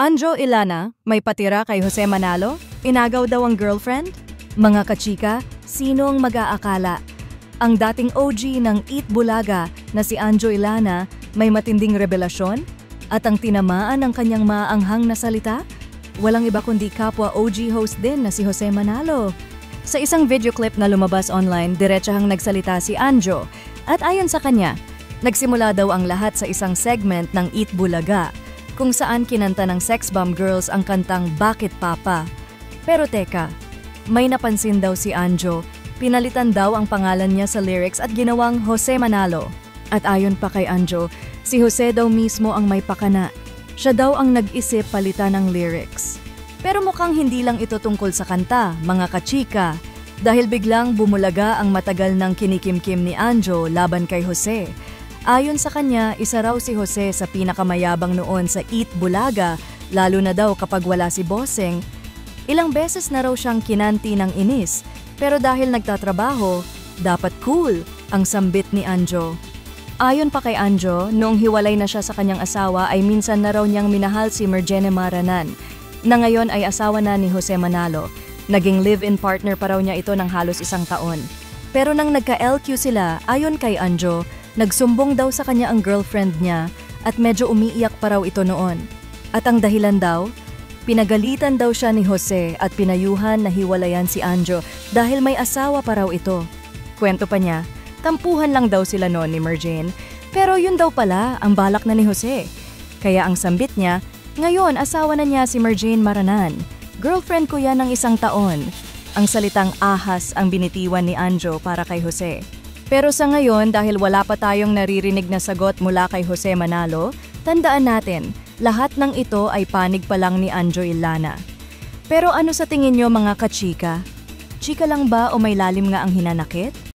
Anjo Ilana, may patira kay Jose Manalo? Inagaw daw ang girlfriend? Mga kachika, sino ang mag-aakala? Ang dating OG ng Eat Bulaga na si Anjo Ilana may matinding revelasyon? At ang tinamaan ng kanyang maanghang na salita? Walang iba kundi kapwa OG host din na si Jose Manalo. Sa isang video clip na lumabas online, diretsahang nagsalita si Anjo. At ayon sa kanya, nagsimula daw ang lahat sa isang segment ng Eat Bulaga, kung saan kinanta ng Sex Bomb Girls ang kantang Bakit Papa. Pero teka, may napansin daw si Anjo, pinalitan daw ang pangalan niya sa lyrics at ginawang Jose Manalo. At ayon pa kay Anjo, si Jose daw mismo ang may pakana. Siya daw ang nag-isip palitan ng lyrics. Pero mukhang hindi lang ito tungkol sa kanta, mga kachika, dahil biglang bumulaga ang matagal ng kinikimkim ni Anjo laban kay Jose. Ayon sa kanya, isa raw si Jose sa pinakamayabang noon sa Eat Bulaga, lalo na daw kapag wala si Bossing. Ilang beses na raw siyang kinanti ng inis, pero dahil nagtatrabaho, dapat cool ang sambit ni Anjo. Ayon pa kay Anjo, noong hiwalay na siya sa kanyang asawa ay minsan na raw niyang minahal si Marjane Maranan, na ngayon ay asawa na ni Jose Manalo. Naging live-in partner pa raw niya ito ng halos 1 taon. Pero nang nagka-LQ sila, ayon kay Anjo, nagsumbong daw sa kanya ang girlfriend niya at medyo umiiyak pa raw ito noon. At ang dahilan daw, pinagalitan daw siya ni Jose at pinayuhan na hiwalayan si Anjo dahil may asawa pa raw ito. Kwento pa niya, tampuhan lang daw sila noon ni Marjane, pero yun daw pala ang balak na ni Jose. Kaya ang sambit niya, ngayon asawa na niya si Marjane Maranan. Girlfriend ko yan ng 1 taon. Ang salitang ahas ang binitiwan ni Anjo para kay Jose. Pero sa ngayon, dahil wala pa tayong naririnig na sagot mula kay Jose Manalo, tandaan natin, lahat ng ito ay panig pa lang ni Anjo Ilana. Pero ano sa tingin nyo mga kachika? Chika lang ba o may lalim nga ang hinanakit?